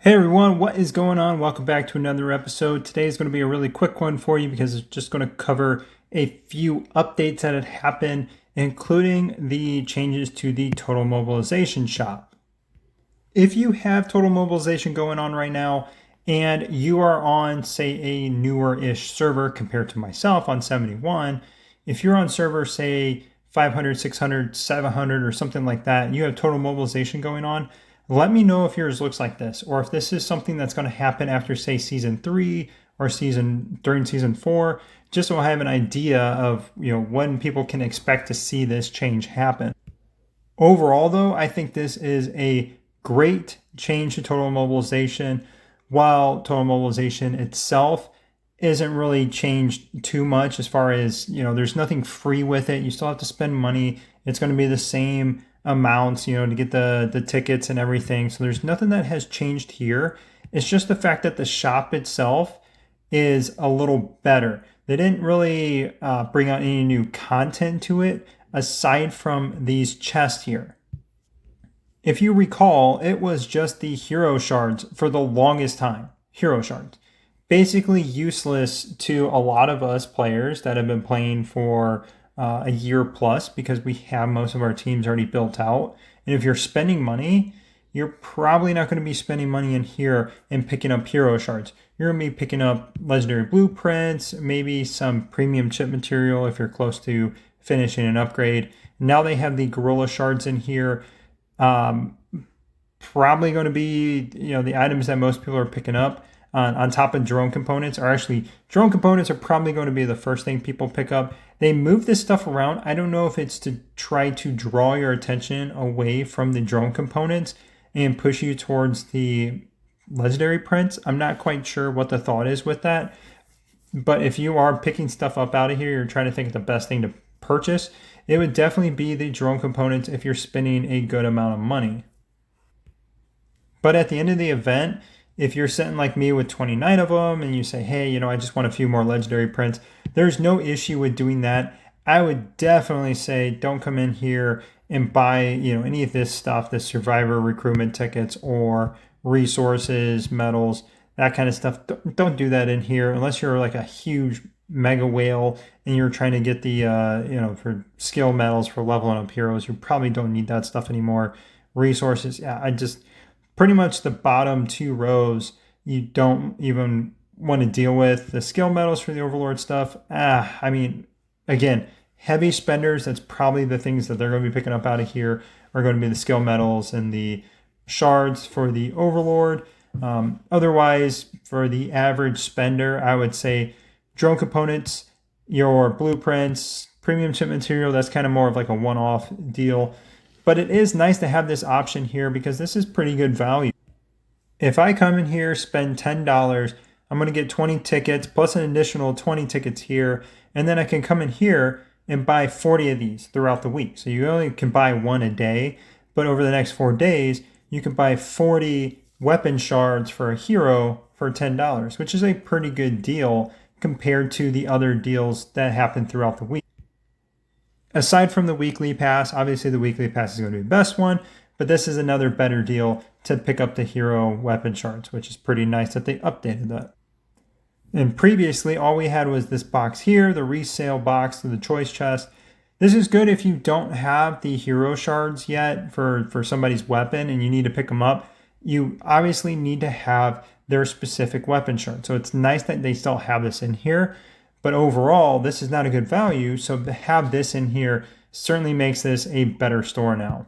Hey everyone, what is going on? Welcome back to another episode. Today is going to be a really quick one for you because it's just going to cover a few updates that had happened, including the changes to the total mobilization shop. If you have total mobilization going on right now and you are on, say, a newer-ish server compared to myself on 71, if you're on server, say, 500, 600, 700, or something like that, and you have total mobilization going on, let me know if yours looks like this, or if this is something that's going to happen after, say, season 3 or during season 4, just so I have an idea of when people can expect to see this change happen. Overall, though, I think this is a great change to total mobilization, while total mobilization itself isn't really changed too much as far as, there's nothing free with it. You still have to spend money. It's going to be the same amounts, to get the tickets and everything. So there's nothing that has changed here. It's just the fact that the shop itself is a little better. They didn't really bring out any new content to it aside from these chests here. If you recall, it was just the hero shards for the longest time. Hero shards. Basically useless to a lot of us players that have been playing for a year plus because we have most of our teams already built out. And if you're spending money, you're probably not going to be spending money in here and picking up hero shards. You're going to be picking up legendary blueprints, maybe some premium chip material if you're close to finishing an upgrade. Now they have the gorilla shards in here. Probably going to be the items that most people are picking up on top of drone components. Drone components are probably going to be the first thing people pick up. They move this stuff around. I don't know if it's to try to draw your attention away from the drone components and push you towards the legendary prints. I'm not quite sure what the thought is with that. But if you are picking stuff up out of here, you're trying to think of the best thing to purchase, it would definitely be the drone components if you're spending a good amount of money. But at the end of the event, if you're sitting like me with 29 of them and you say, hey, I just want a few more legendary prints, there's no issue with doing that. I would definitely say don't come in here and buy, any of this stuff, the survivor recruitment tickets or resources, medals, that kind of stuff. Don't do that in here unless you're like a huge mega whale and you're trying to get the, for skill medals for leveling up heroes. You probably don't need that stuff anymore. Resources, pretty much the bottom two rows you don't even want to deal with. The skill medals for the overlord stuff, again, heavy spenders, that's probably the things that they're going to be picking up out of here are going to be the skill medals and the shards for the overlord. Otherwise, for the average spender, I would say drone components, your blueprints, premium chip material, that's kind of more of like a one-off deal. But it is nice to have this option here because this is pretty good value. If I come in here, spend $10, I'm going to get 20 tickets plus an additional 20 tickets here. And then I can come in here and buy 40 of these throughout the week. So you only can buy one a day. But over the next 4 days, you can buy 40 weapon shards for a hero for $10, which is a pretty good deal compared to the other deals that happen throughout the week. Aside from the weekly pass, obviously the weekly pass is going to be the best one, but this is another better deal to pick up the hero weapon shards, which is pretty nice that they updated that. And previously, all we had was this box here, the resale box to the choice chest. This is good if you don't have the hero shards yet for somebody's weapon and you need to pick them up. You obviously need to have their specific weapon shard. So it's nice that they still have this in here. But overall, this is not a good value, so to have this in here certainly makes this a better store now.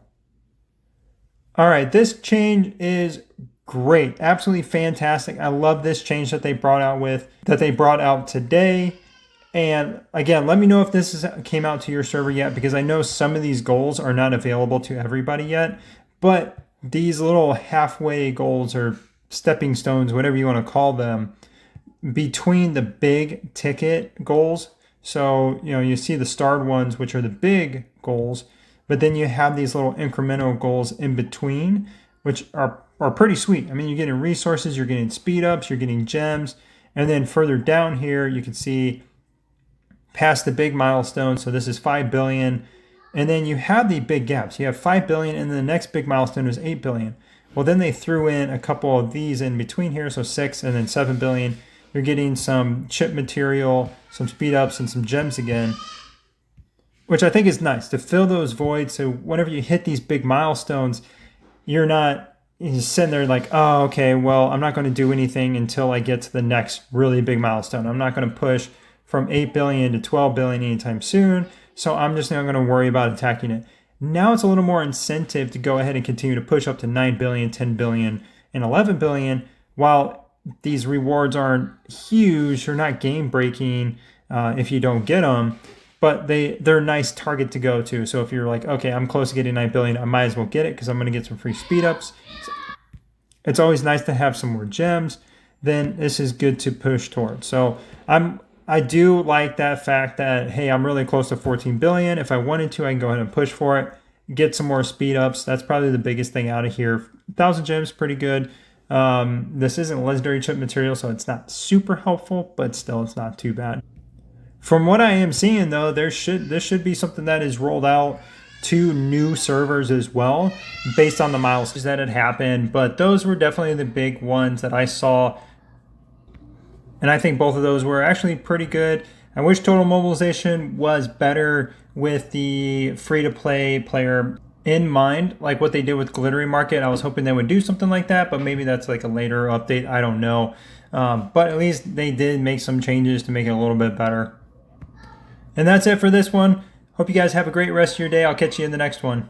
All right, this change is great, absolutely fantastic. I love this change that they brought out today. And again, let me know if this came out to your server yet, because I know some of these goals are not available to everybody yet. But these little halfway goals or stepping stones, whatever you want to call them, between the big ticket goals. So, you see the starred ones, which are the big goals, but then you have these little incremental goals in between, which are pretty sweet. You're getting resources, you're getting speed ups, you're getting gems. And then further down here, you can see past the big milestone. So this is 5 billion. And then you have the big gaps. You have 5 billion and the next big milestone is 8 billion. Well, then they threw in a couple of these in between here, so 6 and then 7 billion. You're getting some chip material, some speed ups, and some gems again, which I think is nice to fill those voids. So whenever you hit these big milestones, you're not just sitting there like, oh, okay, well, I'm not going to do anything until I get to the next really big milestone. I'm not going to push from 8 billion to 12 billion anytime soon. So I'm just not going to worry about attacking it. Now it's a little more incentive to go ahead and continue to push up to 9 billion, 10 billion, and 11 billion. While these rewards aren't huge, they're not game breaking if you don't get them, but they're a nice target to go to. So if you're like, okay, I'm close to getting 9 billion, I might as well get it because I'm going to get some free speed ups. It's always nice to have some more gems. Then this is good to push towards. So I do like that fact that, hey, I'm really close to 14 billion. If I wanted to, I can go ahead and push for it, get some more speed ups. That's probably the biggest thing out of here. 1,000 gems, pretty good. This isn't legendary chip material, so it's not super helpful, but still, it's not too bad. From what I am seeing, though, this should be something that is rolled out to new servers as well, based on the milestones that had happened. But those were definitely the big ones that I saw, and I think both of those were actually pretty good. I wish Total Mobilization was better with the free-to-play player in mind, like what they did with Glittery Market. I was hoping they would do something like that, but maybe that's like a later update. I don't know. But at least they did make some changes to make it a little bit better. And that's it for this one. Hope you guys have a great rest of your day. I'll catch you in the next one.